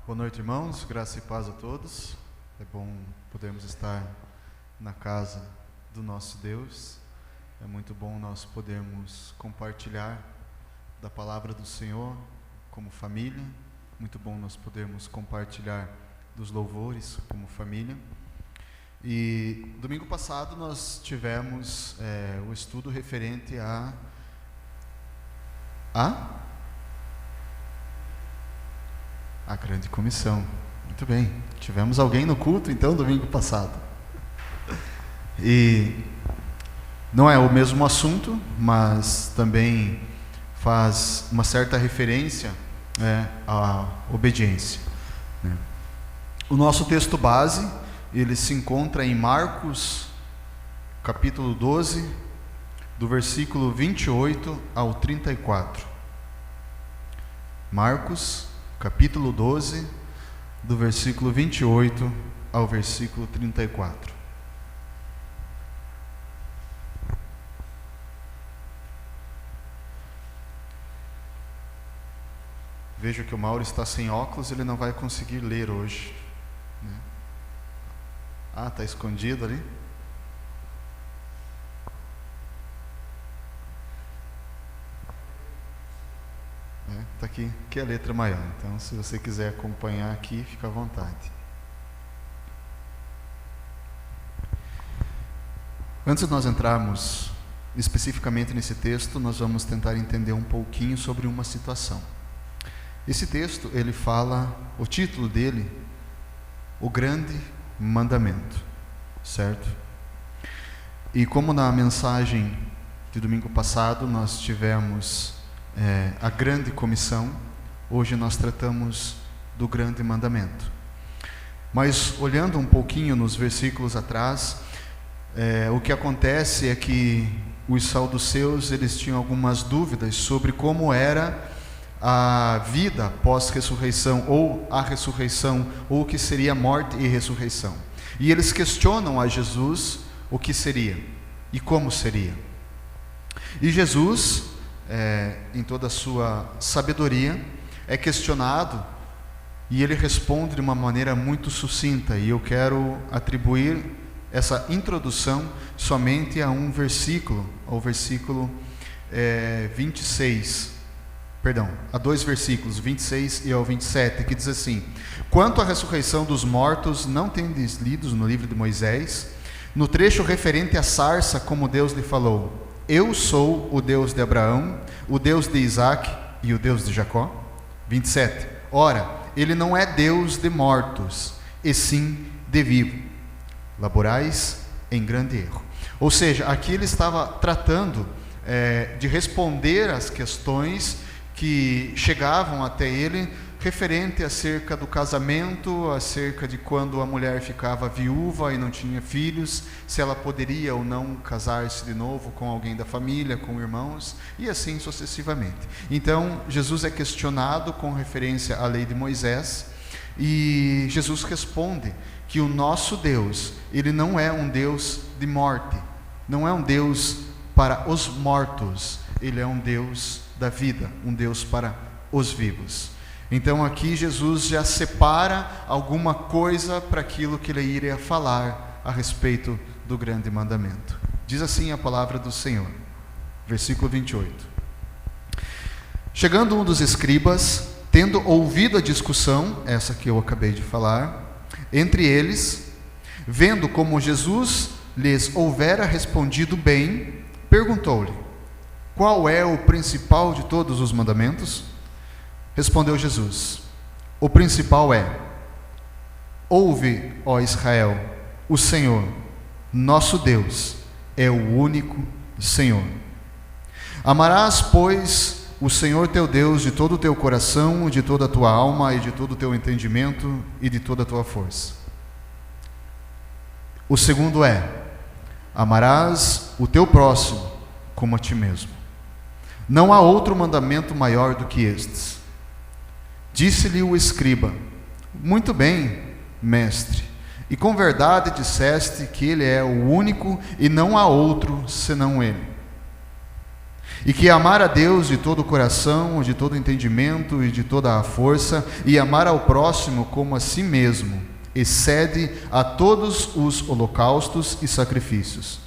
Boa noite, irmãos. Graça e paz a todos. É bom podermos estar na casa do nosso Deus. É muito bom nós podermos compartilhar da palavra do Senhor como família. Muito bom nós podermos compartilhar dos louvores como família. E domingo passado nós tivemos o estudo referente a grande comissão. Muito bem, tivemos alguém no culto então domingo passado. E não é o mesmo assunto, mas também faz uma certa referência à obediência. O nosso texto base, ele se encontra em Marcos, capítulo 12, do versículo 28 ao 34. Marcos, capítulo 12, do versículo 28 ao versículo 34. Vejo que o Mauro está sem óculos, ele não vai conseguir ler hoje, né? Está escondido ali. Está aqui é a letra maior, então se você quiser acompanhar aqui, fica à vontade. Antes de nós entrarmos especificamente nesse texto, nós vamos tentar entender um pouquinho sobre uma situação. Esse texto, ele fala, o título dele, o grande mandamento, certo? E como na mensagem de domingo passado nós tivemos a grande comissão, hoje nós tratamos do grande mandamento. Mas olhando um pouquinho nos versículos atrás, o que acontece é que os saduceus, eles tinham algumas dúvidas sobre como era a vida pós-ressurreição, ou a ressurreição, ou o que seria morte e ressurreição. E eles questionam a Jesus o que seria e como seria. E Jesus, em toda a sua sabedoria, é questionado e ele responde de uma maneira muito sucinta. E eu quero atribuir essa introdução somente a um versículo, ao versículo 26. Perdão, a dois versículos, 26 e ao 27, que diz assim: quanto à ressurreição dos mortos, não tendes lido no livro de Moisés, no trecho referente à sarça, como Deus lhe falou: eu sou o Deus de Abraão, o Deus de Isaac e o Deus de Jacó. 27. Ora, ele não é Deus de mortos, e sim de vivos. Laborais em grande erro. Ou seja, aqui ele estava tratando de responder às questões que chegavam até ele referente acerca do casamento, acerca de quando a mulher ficava viúva e não tinha filhos, se ela poderia ou não casar-se de novo com alguém da família, com irmãos, e assim sucessivamente. Então, Jesus é questionado com referência à lei de Moisés, e Jesus responde que o nosso Deus, ele não é um Deus de morte, não é um Deus para os mortos, ele é um Deus da vida, um Deus para os vivos. Então aqui Jesus já separa alguma coisa para aquilo que ele iria falar a respeito do grande mandamento. Diz assim a palavra do Senhor, versículo 28. Chegando um dos escribas, tendo ouvido a discussão, essa que eu acabei de falar, entre eles, vendo como Jesus lhes houvera respondido bem, perguntou-lhe: qual é o principal de todos os mandamentos? Respondeu Jesus: o principal é: ouve, ó Israel, o Senhor, nosso Deus, é o único Senhor. Amarás, pois, o Senhor teu Deus de todo o teu coração, de toda a tua alma e de todo o teu entendimento e de toda a tua força. O segundo é: amarás o teu próximo como a ti mesmo. Não há outro mandamento maior do que estes. Disse-lhe o escriba: muito bem, mestre, e com verdade disseste que ele é o único e não há outro senão ele. E que amar a Deus de todo o coração, de todo o entendimento e de toda a força, e amar ao próximo como a si mesmo, excede a todos os holocaustos e sacrifícios.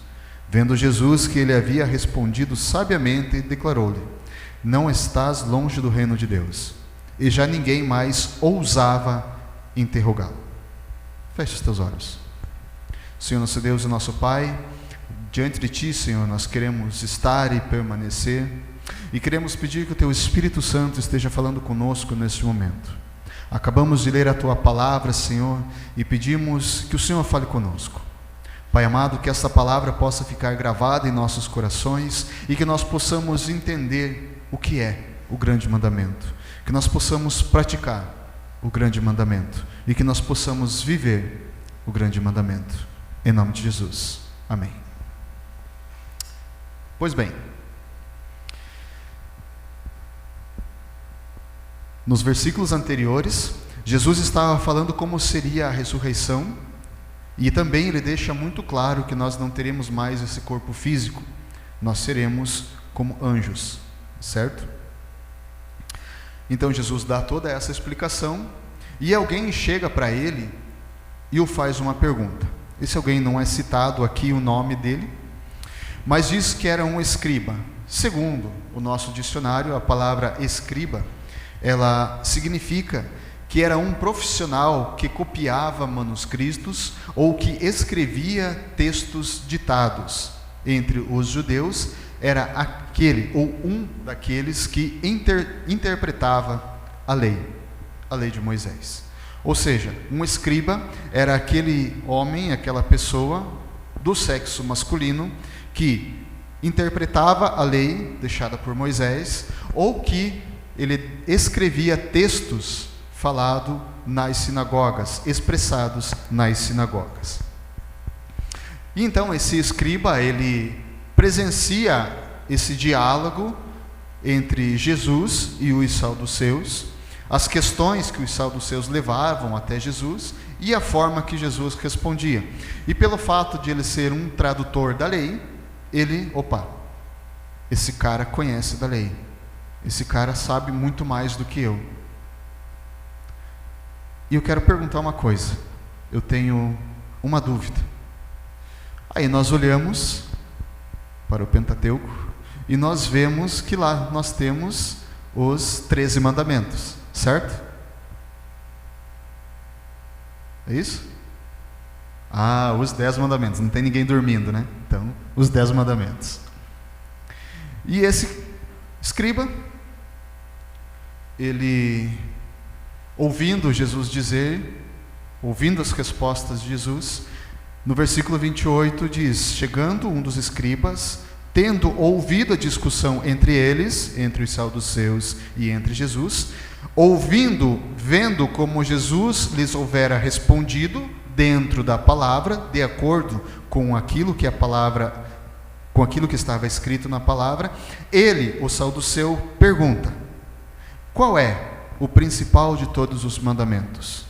Vendo Jesus que ele havia respondido sabiamente, declarou-lhe: não estás longe do reino de Deus. E já ninguém mais ousava interrogá-lo. Feche os teus olhos. Senhor nosso Deus e nosso Pai, diante de Ti, Senhor, nós queremos estar e permanecer, e queremos pedir que o Teu Espírito Santo esteja falando conosco neste momento. Acabamos de ler a Tua palavra, Senhor, e pedimos que o Senhor fale conosco. Pai amado, que essa palavra possa ficar gravada em nossos corações e que nós possamos entender o que é o grande mandamento, que nós possamos praticar o grande mandamento e que nós possamos viver o grande mandamento. Em nome de Jesus. Amém. Pois bem, nos versículos anteriores, Jesus estava falando como seria a ressurreição, e também ele deixa muito claro que nós não teremos mais esse corpo físico, nós seremos como anjos, certo? Então Jesus dá toda essa explicação, e alguém chega para ele e o faz uma pergunta. Esse alguém não é citado aqui o nome dele, mas diz que era um escriba. Segundo o nosso dicionário, a palavra escriba, ela significa que era um profissional que copiava manuscritos ou que escrevia textos ditados. Entre os judeus, era aquele ou um daqueles que interpretava a lei de Moisés. Ou seja, um escriba era aquele homem, aquela pessoa do sexo masculino que interpretava a lei deixada por Moisés, ou que ele escrevia textos falado nas sinagogas, expressados nas sinagogas. E então esse escriba, ele presencia esse diálogo entre Jesus e os saduceus, as questões que os saduceus levavam até Jesus e a forma que Jesus respondia. E pelo fato de ele ser um tradutor da lei, esse cara conhece da lei, esse cara sabe muito mais do que eu. E eu quero perguntar uma coisa, eu tenho uma dúvida. Aí nós olhamos para o Pentateuco e nós vemos que lá nós temos os 13 mandamentos, certo? É isso? Os 10 mandamentos, não tem ninguém dormindo, né? Então, os 10 mandamentos. E esse escriba, ele, ouvindo Jesus dizer, ouvindo as respostas de Jesus, no versículo 28 diz: chegando um dos escribas, tendo ouvido a discussão entre eles, entre os saduceus e entre Jesus, vendo como Jesus lhes houvera respondido dentro da palavra, de acordo com aquilo que com aquilo que estava escrito na palavra, ele, o saduceu, pergunta: qual é o principal de todos os mandamentos?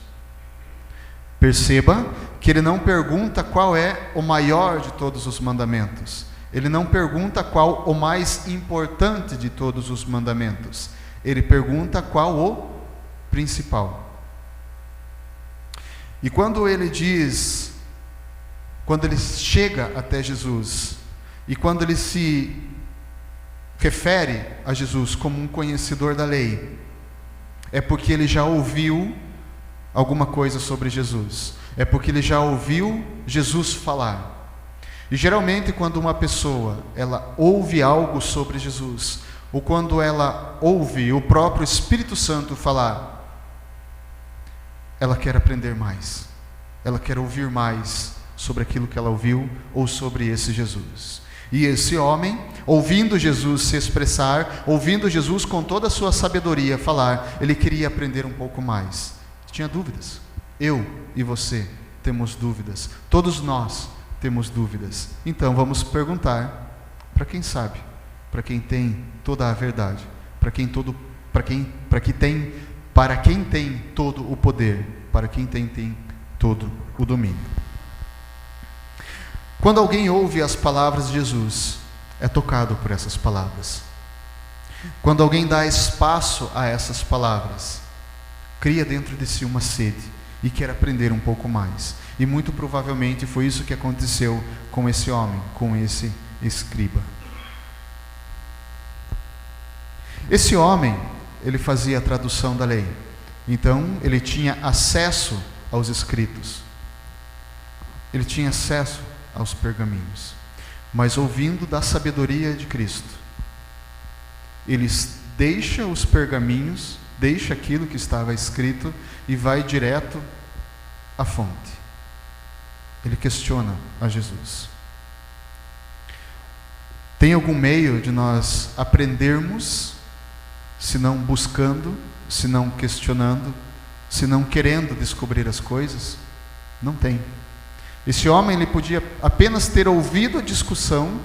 Perceba que ele não pergunta qual é o maior de todos os mandamentos. Ele não pergunta qual o mais importante de todos os mandamentos. Ele pergunta qual o principal. E quando ele chega até Jesus, e quando ele se refere a Jesus como um conhecedor da lei, é porque ele já ouviu alguma coisa sobre Jesus, é porque ele já ouviu Jesus falar. E geralmente quando uma pessoa ela ouve algo sobre Jesus, ou quando ela ouve o próprio Espírito Santo falar, ela quer aprender mais, ela quer ouvir mais sobre aquilo que ela ouviu ou sobre esse Jesus. E esse homem, ouvindo Jesus se expressar, ouvindo Jesus com toda a sua sabedoria falar, ele queria aprender um pouco mais. Tinha dúvidas. Eu e você temos dúvidas. Todos nós temos dúvidas. Então vamos perguntar para quem sabe, para quem tem toda a verdade, para quem tem todo o poder, para quem tem todo o domínio. Quando alguém ouve as palavras de Jesus, é tocado por essas palavras. Quando alguém dá espaço a essas palavras, cria dentro de si uma sede e quer aprender um pouco mais. E muito provavelmente foi isso que aconteceu com esse homem, com esse escriba. Esse homem, ele fazia a tradução da lei. Então, ele tinha acesso aos escritos. Ele tinha acesso aos pergaminhos. Mas ouvindo da sabedoria de Cristo, ele deixa os pergaminhos, deixa aquilo que estava escrito e vai direto à fonte. Ele questiona a Jesus. Tem algum meio de nós aprendermos, se não buscando, se não questionando, se não querendo descobrir as coisas? Não tem. Esse homem, ele podia apenas ter ouvido a discussão,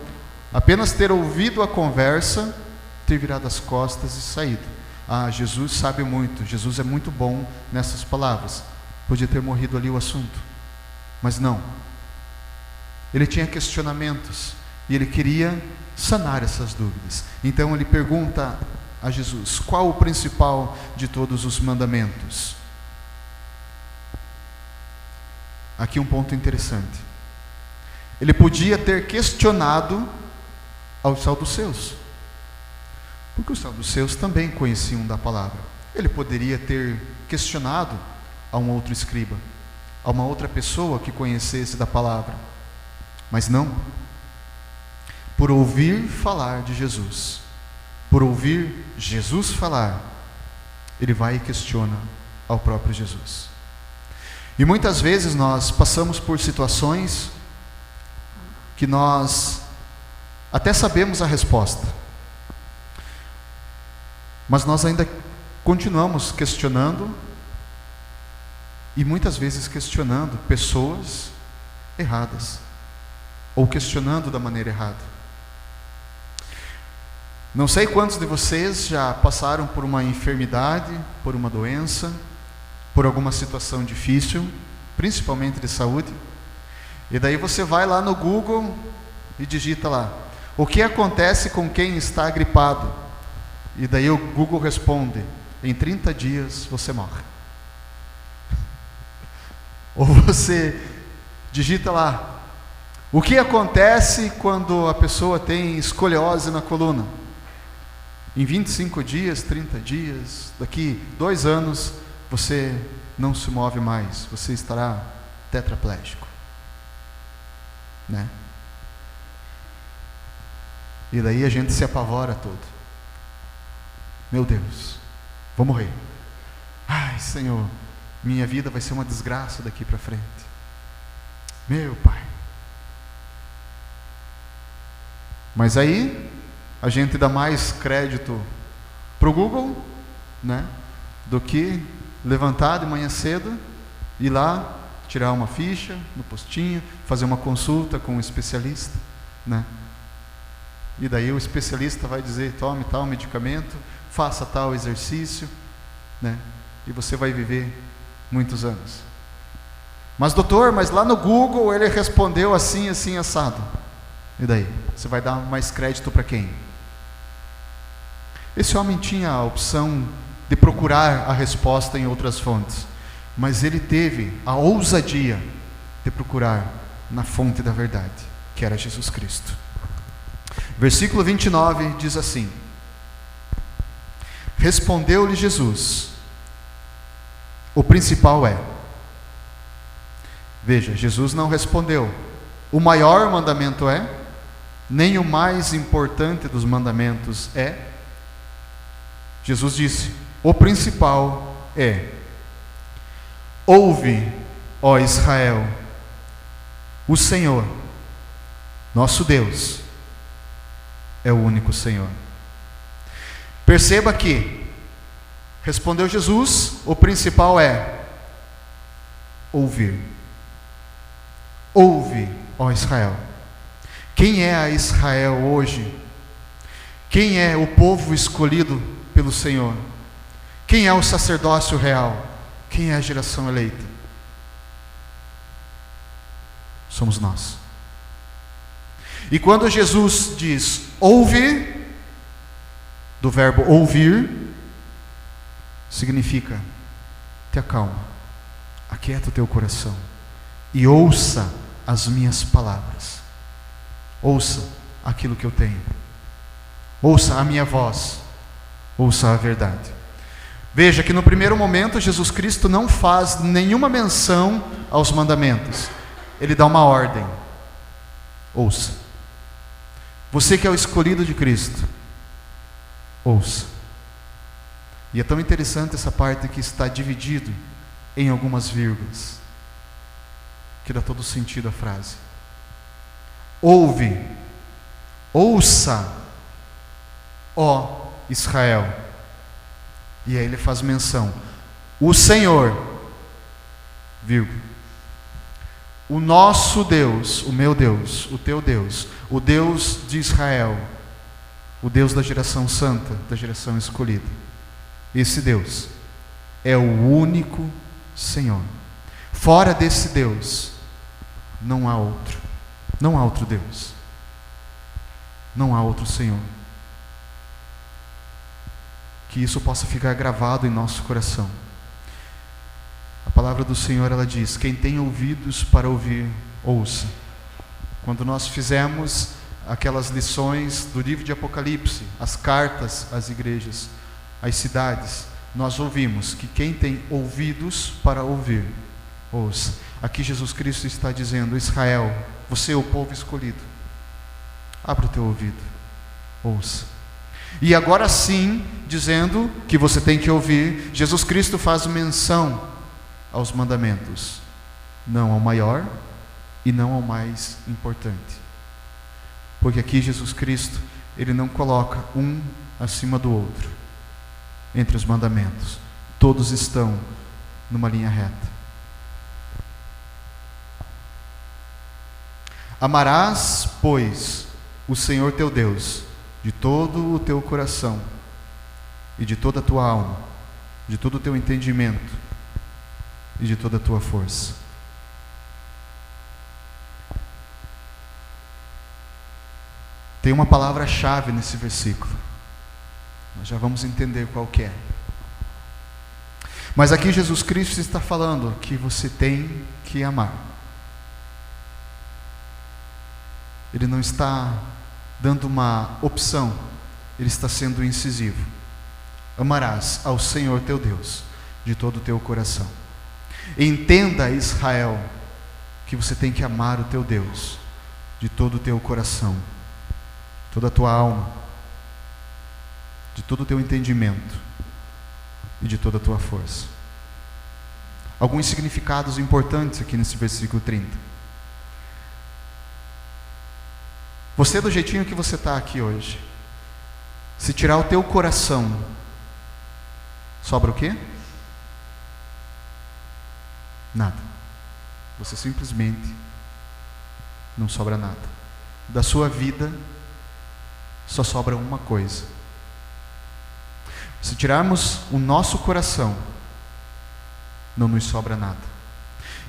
apenas ter ouvido a conversa, ter virado as costas e saído. Ah, Jesus sabe muito, Jesus é muito bom nessas palavras. Podia ter morrido ali o assunto, mas não. Ele tinha questionamentos e ele queria sanar essas dúvidas. Então ele pergunta a Jesus: qual o principal de todos os mandamentos? Aqui um ponto interessante. Ele podia ter questionado aos saduceus, porque os saduceus também conheciam da palavra. Ele poderia ter questionado a um outro escriba, a uma outra pessoa que conhecesse da palavra, mas não. Por ouvir falar de Jesus, por ouvir Jesus falar, ele vai e questiona ao próprio Jesus. E muitas vezes nós passamos por situações que nós até sabemos a resposta, mas nós ainda continuamos questionando, e muitas vezes questionando pessoas erradas, ou questionando da maneira errada. Não sei quantos de vocês já passaram por uma enfermidade, por uma doença, por alguma situação difícil, principalmente de saúde, e daí você vai lá no Google e digita lá: o que acontece com quem está gripado? E daí o Google responde: em 30 dias você morre. Ou você digita lá: o que acontece quando a pessoa tem escoliose na coluna? Em 25 dias, 30 dias, daqui 2 anos, você não se move mais, você estará tetraplégico, né? E daí a gente se apavora todo. Meu Deus, vou morrer. Ai, Senhor, minha vida vai ser uma desgraça daqui para frente. Meu Pai. Mas aí a gente dá mais crédito para o Google, né, do que levantar de manhã cedo, ir lá, tirar uma ficha no postinho, fazer uma consulta com um especialista, né? E daí o especialista vai dizer: tome tal medicamento, faça tal exercício, né? E você vai viver muitos anos. Mas doutor, mas lá no Google ele respondeu assim, assim, assado. E daí? Você vai dar mais crédito para quem? Esse homem tinha a opção de procurar a resposta em outras fontes, mas ele teve a ousadia de procurar na fonte da verdade, que era Jesus Cristo. Versículo 29 diz assim: respondeu-lhe Jesus: o principal é. Veja, Jesus não respondeu: o maior mandamento é, nem o mais importante dos mandamentos é. Jesus disse: o principal é: ouve, ó Israel, o Senhor, nosso Deus, é o único Senhor. Perceba que respondeu Jesus: o principal é ouvir. Ouve, ó Israel. Quem é a Israel hoje? Quem é o povo escolhido pelo Senhor? Quem é o sacerdócio real? Quem é a geração eleita? Somos nós. E quando Jesus diz ouve, do verbo ouvir, significa: te acalma, aquieta o teu coração e ouça as minhas palavras. Ouça aquilo que eu tenho. Ouça a minha voz. Ouça a verdade. Veja que no primeiro momento Jesus Cristo não faz nenhuma menção aos mandamentos. Ele dá uma ordem. Ouça. Você que é o escolhido de Cristo, ouça. E é tão interessante essa parte que está dividido em algumas vírgulas, que dá todo sentido à frase. Ouve, ouça, ó Israel. E aí ele faz menção: o Senhor, vírgula, o nosso Deus, o meu Deus, o teu Deus, o Deus de Israel, o Deus da geração santa, da geração escolhida. Esse Deus é o único Senhor. Fora desse Deus não há outro. Não há outro Deus. Não há outro Senhor. Que isso possa ficar gravado em nosso coração. A palavra do Senhor, ela diz: quem tem ouvidos para ouvir, ouça. Quando nós fizemos aquelas lições do livro de Apocalipse, as cartas às igrejas, às cidades, nós ouvimos que quem tem ouvidos para ouvir, ouça. Aqui Jesus Cristo está dizendo: Israel, você é o povo escolhido. Abre o teu ouvido, ouça. E agora sim, dizendo que você tem que ouvir, Jesus Cristo faz menção aos mandamentos, não ao maior e não ao mais importante. Porque aqui Jesus Cristo, ele não coloca um acima do outro entre os mandamentos. Todos estão numa linha reta. Amarás, pois, o Senhor teu Deus de todo o teu coração e de toda a tua alma, de todo o teu entendimento e de toda a tua força. Tem uma palavra-chave nesse versículo. Nós já vamos entender qual que é. Mas aqui Jesus Cristo está falando que você tem que amar. Ele não está dando uma opção, ele está sendo incisivo. Amarás ao Senhor teu Deus de todo o teu coração. Entenda, Israel, que você tem que amar o teu Deus de todo o teu coração, toda a tua alma, de todo o teu entendimento e de toda a tua força. Alguns significados importantes aqui nesse versículo 30. Você, do jeitinho que você está aqui hoje, se tirar o teu coração, sobra o quê? Nada. Você simplesmente não sobra nada. Da sua vida só sobra uma coisa. Se tirarmos o nosso coração, não nos sobra nada.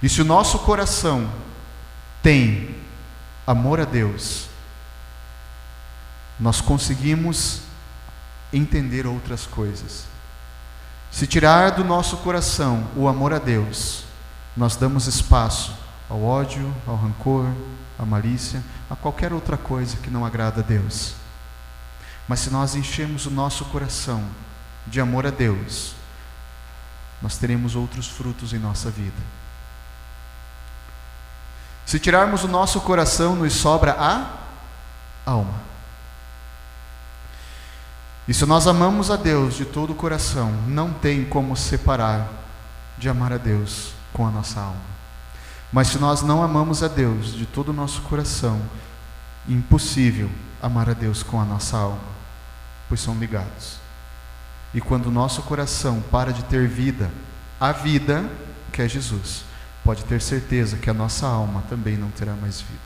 E se o nosso coração tem amor a Deus, nós conseguimos entender outras coisas. Se tirar do nosso coração o amor a Deus, nós damos espaço ao ódio, ao rancor, à malícia, a qualquer outra coisa que não agrada a Deus. Mas se nós enchermos o nosso coração de amor a Deus, nós teremos outros frutos em nossa vida. Se tirarmos o nosso coração, nos sobra a alma. E se nós amamos a Deus de todo o coração, não tem como separar de amar a Deus com a nossa alma. Mas se nós não amamos a Deus de todo o nosso coração, impossível amar a Deus com a nossa alma, pois são ligados. E quando o nosso coração para de ter vida, a vida, que é Jesus, pode ter certeza que a nossa alma também não terá mais vida.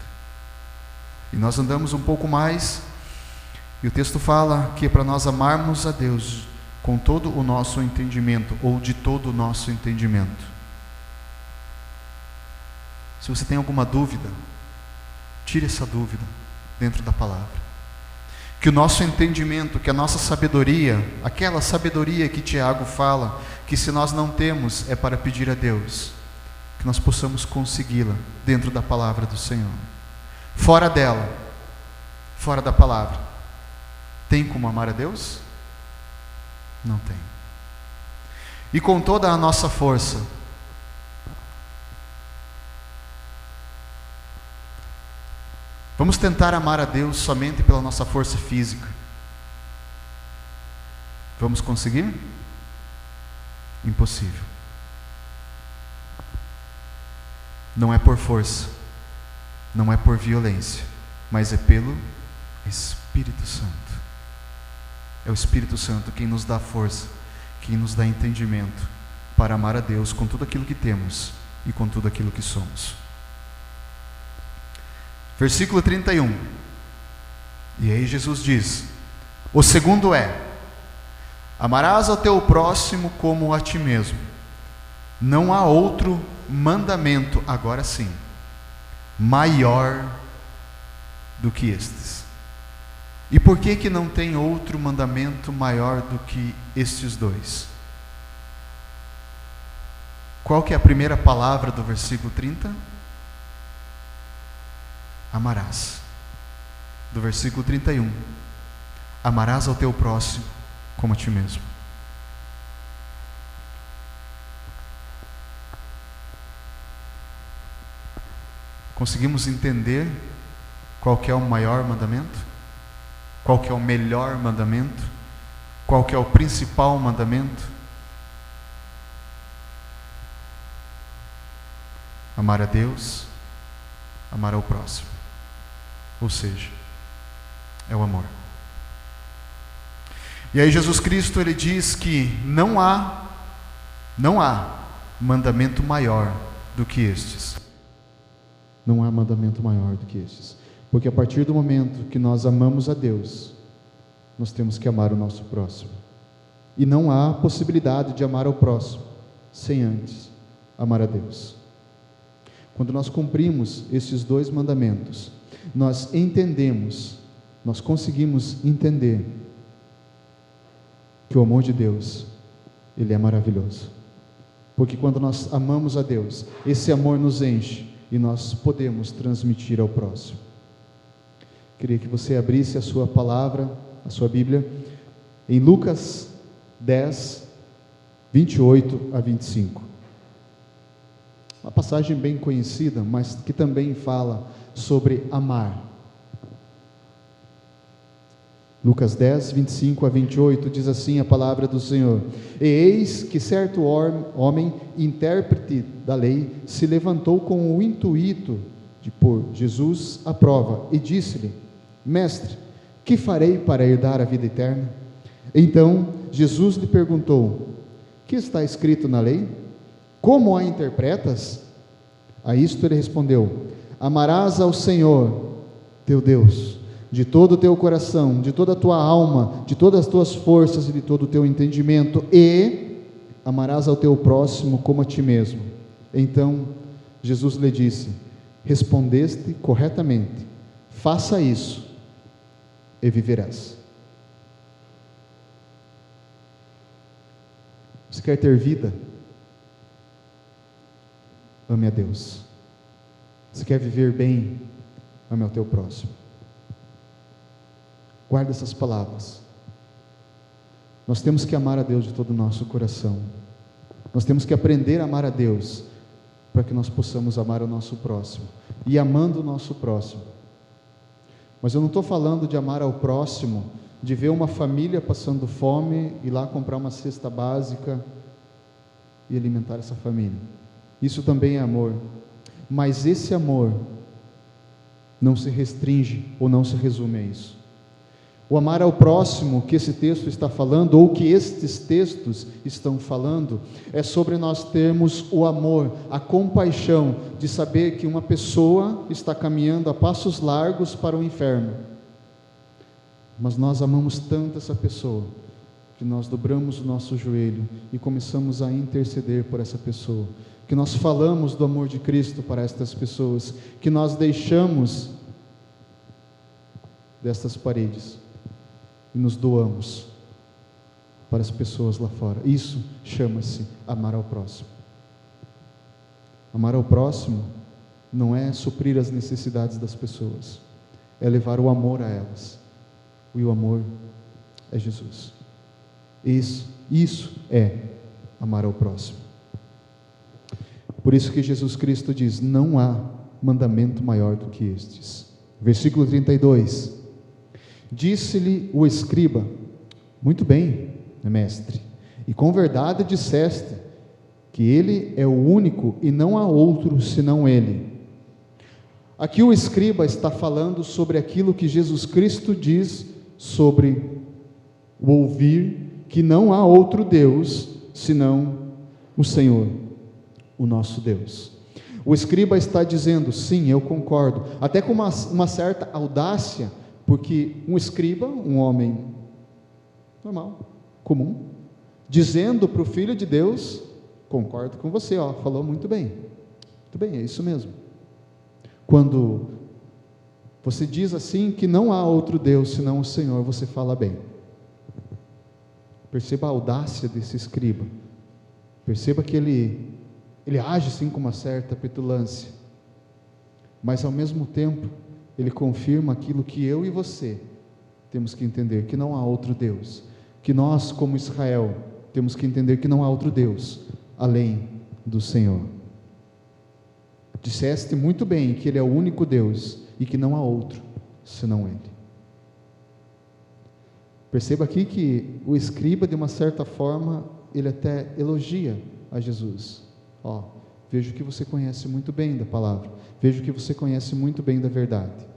E nós andamos um pouco mais, e o texto fala que é para nós amarmos a Deus com todo o nosso entendimento, ou de todo o nosso entendimento. Se você tem alguma dúvida, tire essa dúvida dentro da palavra. Que o nosso entendimento, que a nossa sabedoria, aquela sabedoria que Tiago fala, que se nós não temos, é para pedir a Deus, que nós possamos consegui-la dentro da palavra do Senhor. Fora dela, fora da palavra, tem como amar a Deus? Não tem. E com toda a nossa força, vamos tentar amar a Deus somente pela nossa força física. Vamos conseguir? Impossível. Não é por força, não é por violência, mas é pelo Espírito Santo. É o Espírito Santo quem nos dá força, quem nos dá entendimento para amar a Deus com tudo aquilo que temos e com tudo aquilo que somos. Versículo 31. E aí Jesus diz: o segundo é: amarás ao teu próximo como a ti mesmo. Não há outro mandamento, agora sim, maior do que estes. E por que que não tem outro mandamento maior do que estes dois? Qual que é a primeira palavra do versículo 30? Amarás. Do versículo 31. Amarás ao teu próximo como a ti mesmo. Conseguimos entender qual que é o maior mandamento? Qual que é o melhor mandamento? Qual que é o principal mandamento? Amar a Deus, amar ao próximo. Ou seja, é o amor. E aí Jesus Cristo, ele diz que não há mandamento maior do que estes. Não há mandamento maior do que estes. Porque a partir do momento que nós amamos a Deus, nós temos que amar o nosso próximo. E não há possibilidade de amar ao próximo sem antes amar a Deus. Quando nós cumprimos esses dois mandamentos, nós entendemos, nós conseguimos entender que o amor de Deus, ele é maravilhoso. Porque quando nós amamos a Deus, esse amor nos enche e nós podemos transmitir ao próximo. Queria que você abrisse a sua palavra, a sua Bíblia, em Lucas 10, 28 a 25. Uma passagem bem conhecida, mas que também fala sobre amar. Lucas 10, 25 a 28, diz assim a palavra do Senhor: E eis que certo homem, intérprete da lei, se levantou com o intuito de pôr Jesus à prova, e disse-lhe: Mestre, que farei para herdar a vida eterna? Então Jesus lhe perguntou: que está escrito na lei? Como a interpretas? A isto ele respondeu: amarás ao Senhor teu Deus de todo o teu coração, de toda a tua alma, de todas as tuas forças e de todo o teu entendimento, e amarás ao teu próximo como a ti mesmo. Então Jesus lhe disse: respondeste corretamente, faça isso e viverás. Você quer ter vida? Ame a Deus. Você quer viver bem? Ame ao teu próximo. Guarda essas palavras. Nós temos que amar a Deus de todo o nosso coração. Nós temos que aprender a amar a Deus, para que nós possamos amar o nosso próximo. E amando o nosso próximo. Mas eu não estou falando de amar ao próximo, de ver uma família passando fome, ir lá comprar uma cesta básica e alimentar essa família. Isso também é amor. Mas esse amor não se restringe ou não se resume a isso. O amar ao próximo que esse texto está falando, ou que estes textos estão falando, é sobre nós termos o amor, a compaixão de saber que uma pessoa está caminhando a passos largos para o inferno, mas nós amamos tanto essa pessoa, que nós dobramos o nosso joelho e começamos a interceder por essa pessoa, que nós falamos do amor de Cristo para estas pessoas, que nós deixamos destas paredes e nos doamos para as pessoas lá fora. Isso chama-se amar ao próximo. Amar ao próximo não é suprir as necessidades das pessoas, é levar o amor a elas. E o amor é Jesus. Isso é amar ao próximo. Por isso que Jesus Cristo diz: não há mandamento maior do que estes. Versículo 32. Disse-lhe o escriba: muito bem, mestre, e com verdade disseste que ele é o único e não há outro senão ele. Aqui o escriba está falando sobre aquilo que Jesus Cristo diz sobre o ouvir que não há outro Deus senão o Senhor, o nosso Deus. O escriba está dizendo: sim, eu concordo, até com uma certa audácia, porque um escriba, um homem normal, comum, dizendo para o Filho de Deus: concordo com você, falou muito bem, é isso mesmo. Quando você diz assim que não há outro Deus senão o Senhor, você fala bem. Perceba a audácia desse escriba, perceba que ele age assim com uma certa petulância, mas ao mesmo tempo ele confirma aquilo que eu e você temos que entender, que não há outro Deus, que nós como Israel temos que entender que não há outro Deus além do Senhor. Disseste muito bem que Ele é o único Deus e que não há outro senão Ele. Perceba aqui que o escriba, de uma certa forma, ele até elogia a Jesus. Vejo que você conhece muito bem da palavra, vejo que você conhece muito bem da verdade.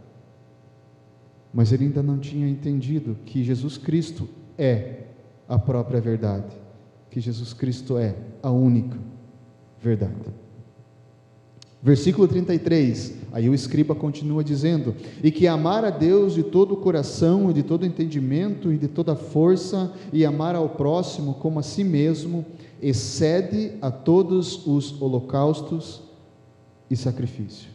Mas ele ainda não tinha entendido que Jesus Cristo é a própria verdade, que Jesus Cristo é a única verdade. Versículo 33, aí o escriba continua dizendo: e que amar a Deus de todo o coração, e de todo o entendimento, e de toda a força, e amar ao próximo como a si mesmo, excede a todos os holocaustos e sacrifício.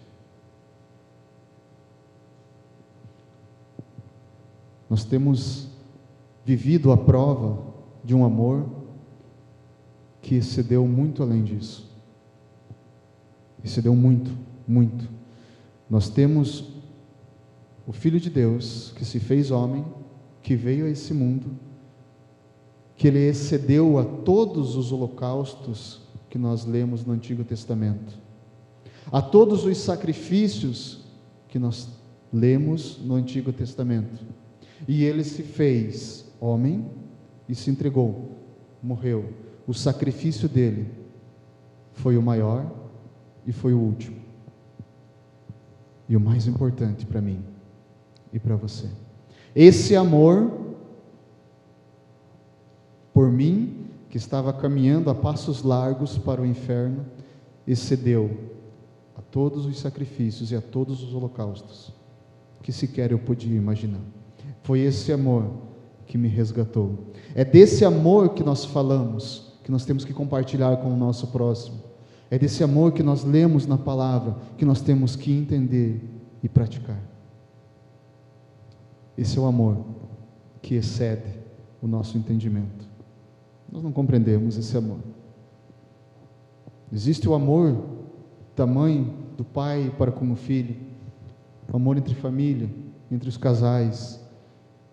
Nós temos vivido a prova de um amor que excedeu muito além disso. Excedeu muito, muito. Nós temos o Filho de Deus, que se fez homem, que veio a esse mundo, que ele excedeu a todos os holocaustos que nós lemos no Antigo Testamento, a todos os sacrifícios que nós lemos no Antigo Testamento, e ele se fez homem e se entregou, morreu. O sacrifício dele foi o maior e foi o último, e o mais importante para mim e para você. Esse amor por mim, que estava caminhando a passos largos para o inferno, excedeu a todos os sacrifícios e a todos os holocaustos que sequer eu podia imaginar. Foi esse amor que me resgatou. É desse amor que nós falamos, que nós temos que compartilhar com o nosso próximo. É desse amor que nós lemos na palavra, que nós temos que entender e praticar. Esse é o amor que excede o nosso entendimento. Nós não compreendemos esse amor. Existe o amor da mãe, do pai para com o filho, o amor entre família, entre os casais,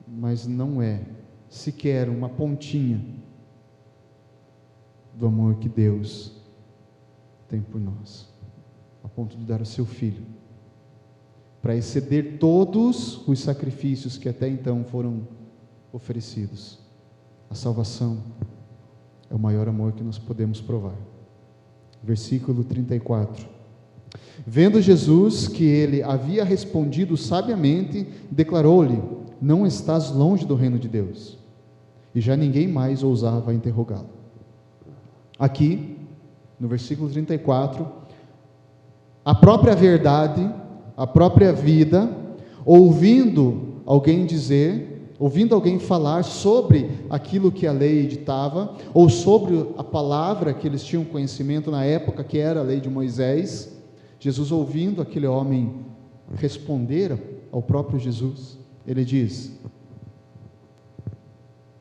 mas não é sequer uma pontinha do amor que Deus tem por nós, a ponto de dar o seu Filho, para exceder todos os sacrifícios que até então foram oferecidos. A salvação é o maior amor que nós podemos provar. Versículo 34. Vendo Jesus que ele havia respondido sabiamente, declarou-lhe: não estás longe do reino de Deus. E já ninguém mais ousava interrogá-lo. Aqui, no versículo 34, a própria verdade, a própria vida, ouvindo alguém falar sobre aquilo que a lei ditava, ou sobre a palavra que eles tinham conhecimento na época, que era a lei de Moisés, Jesus ouvindo aquele homem responder ao próprio Jesus, ele diz: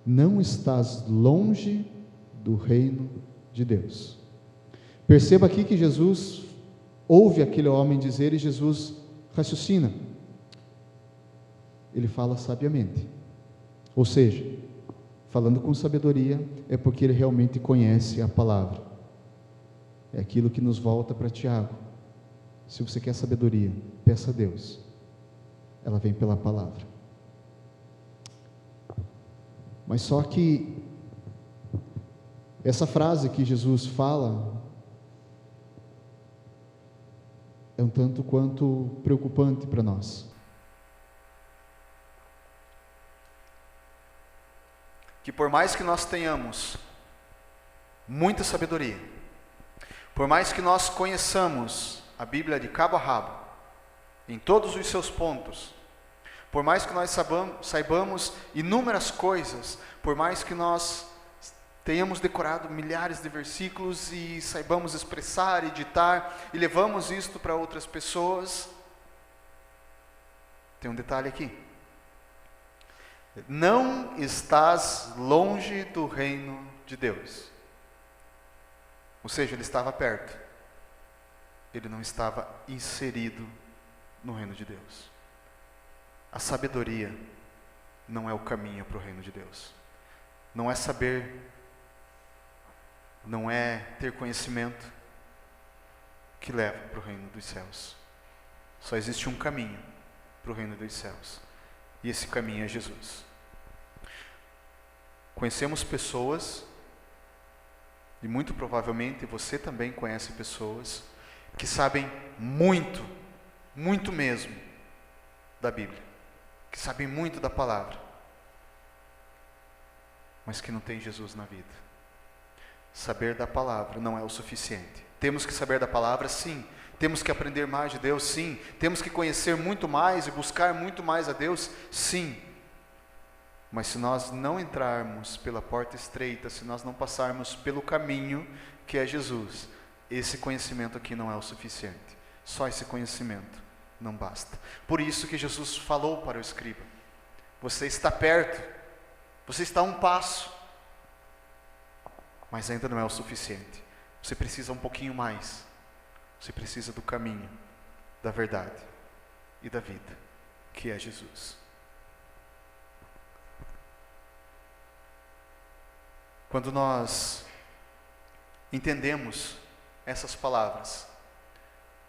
não estás longe do reino de Deus. Perceba aqui que Jesus ouve aquele homem dizer e Jesus raciocina. Ele fala sabiamente. Ou seja, falando com sabedoria é porque ele realmente conhece a palavra. É aquilo que nos volta para Tiago. Se você quer sabedoria, peça a Deus. Ela vem pela palavra. Mas só que essa frase que Jesus fala é um tanto quanto preocupante para nós. Que por mais que nós tenhamos muita sabedoria, por mais que nós conheçamos a Bíblia de cabo a rabo, em todos os seus pontos, por mais que nós saibamos inúmeras coisas, por mais que nós tenhamos decorado milhares de versículos e saibamos expressar e ditar e levamos isto para outras pessoas, tem um detalhe aqui. Não estás longe do reino de Deus. Ou seja, ele estava perto. Ele não estava inserido no reino de Deus. A sabedoria não é o caminho para o reino de Deus. Não é saber, não é ter conhecimento que leva para o reino dos céus. Só existe um caminho para o reino dos céus. E esse caminho é Jesus. Conhecemos pessoas, e muito provavelmente você também conhece pessoas, que sabem muito, muito mesmo da Bíblia, que sabem muito da palavra, mas que não tem Jesus na vida. Saber da palavra não é o suficiente. Temos que saber da palavra, sim. Temos que aprender mais de Deus, sim. Temos que conhecer muito mais e buscar muito mais a Deus, sim. Mas se nós não entrarmos pela porta estreita, se nós não passarmos pelo caminho que é Jesus, esse conhecimento aqui não é o suficiente. Só esse conhecimento não basta. Por isso que Jesus falou para o escriba: você está perto, você está a um passo, mas ainda não é o suficiente. Você precisa um pouquinho mais. Você precisa do caminho, da verdade e da vida, que é Jesus. Quando nós entendemos essas palavras,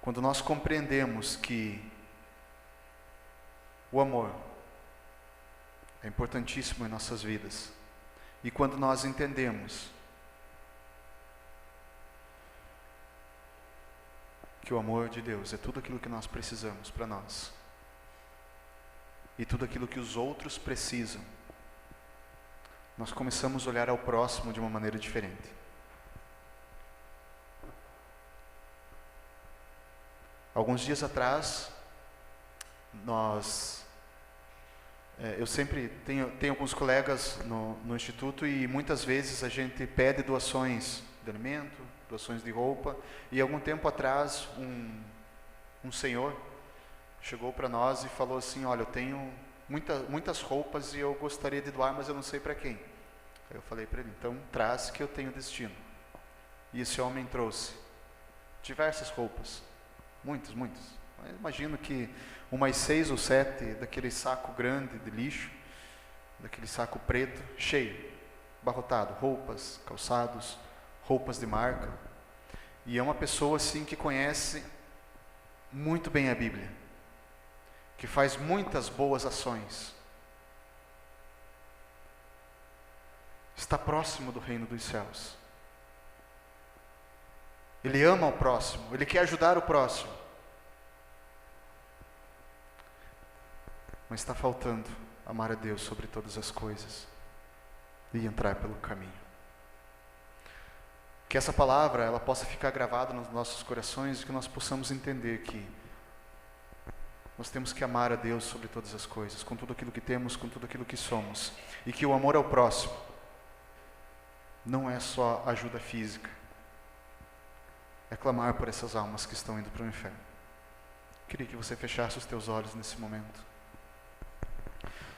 quando nós compreendemos que o amor é importantíssimo em nossas vidas, e quando nós entendemos que o amor de Deus é tudo aquilo que nós precisamos para nós, e tudo aquilo que os outros precisam, nós começamos a olhar ao próximo de uma maneira diferente. Alguns dias atrás, eu sempre tenho alguns colegas no instituto, e muitas vezes a gente pede doações de alimento, doações de roupa, e algum tempo atrás um senhor chegou para nós e falou assim: olha, eu tenho muitas roupas e eu gostaria de doar, mas eu não sei para quem. Aí eu falei para ele: então traz que eu tenho destino. E esse homem trouxe diversas roupas, muitas. Eu imagino que umas 6 ou 7 daquele saco grande de lixo, daquele saco preto, cheio, abarrotado, roupas, calçados, roupas de marca. E é uma pessoa assim que conhece muito bem a Bíblia, que faz muitas boas ações, está próximo do reino dos céus. Ele ama o próximo, ele quer ajudar o próximo, mas está faltando amar a Deus sobre todas as coisas e entrar pelo caminho. Que essa palavra ela possa ficar gravada nos nossos corações, e que nós possamos entender que nós temos que amar a Deus sobre todas as coisas, com tudo aquilo que temos, com tudo aquilo que somos, e que o amor ao próximo não é só ajuda física, é clamar por essas almas que estão indo para o inferno. Queria que você fechasse os teus olhos nesse momento.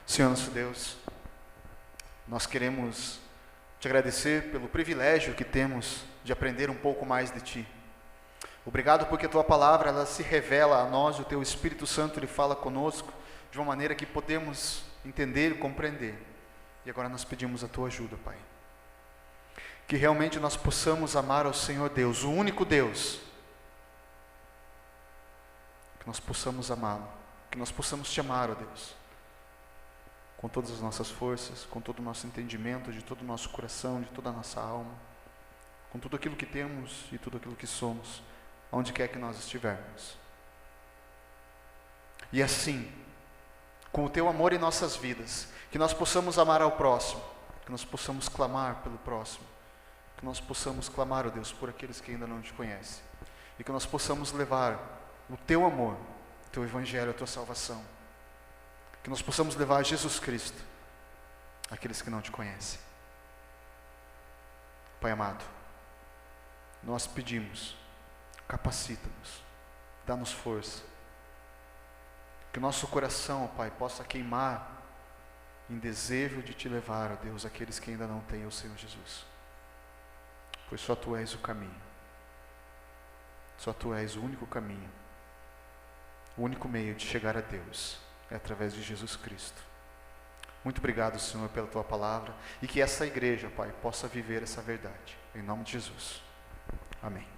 Senhor nosso Deus, Nós queremos te agradecer pelo privilégio que temos de aprender um pouco mais de Ti. Obrigado porque a Tua palavra ela se revela a nós, o Teu Espírito Santo ele fala conosco de uma maneira que podemos entender e compreender. E agora nós pedimos a Tua ajuda, Pai. Que realmente nós possamos amar ao Senhor Deus, o único Deus. Que nós possamos amá-lo, que nós possamos Te amar, ó Deus, com todas as nossas forças, com todo o nosso entendimento, de todo o nosso coração, de toda a nossa alma, com tudo aquilo que temos e tudo aquilo que somos, onde quer que nós estivermos. E assim, com o Teu amor em nossas vidas, que nós possamos amar ao próximo, que nós possamos clamar pelo próximo, que nós possamos clamar, ó Deus, por aqueles que ainda não Te conhecem, e que nós possamos levar o Teu amor, o Teu Evangelho, a Tua salvação, que nós possamos levar Jesus Cristo àqueles que não Te conhecem. Pai amado, nós pedimos, capacita-nos, dá-nos força, que nosso coração, ó Pai, possa queimar em desejo de Te levar, ó Deus, àqueles que ainda não têm o Senhor Jesus, pois só Tu és o caminho, só Tu és o único caminho, o único meio de chegar a Deus é através de Jesus Cristo. Muito obrigado, Senhor, pela Tua palavra, e que essa igreja, Pai, possa viver essa verdade, em nome de Jesus, amém.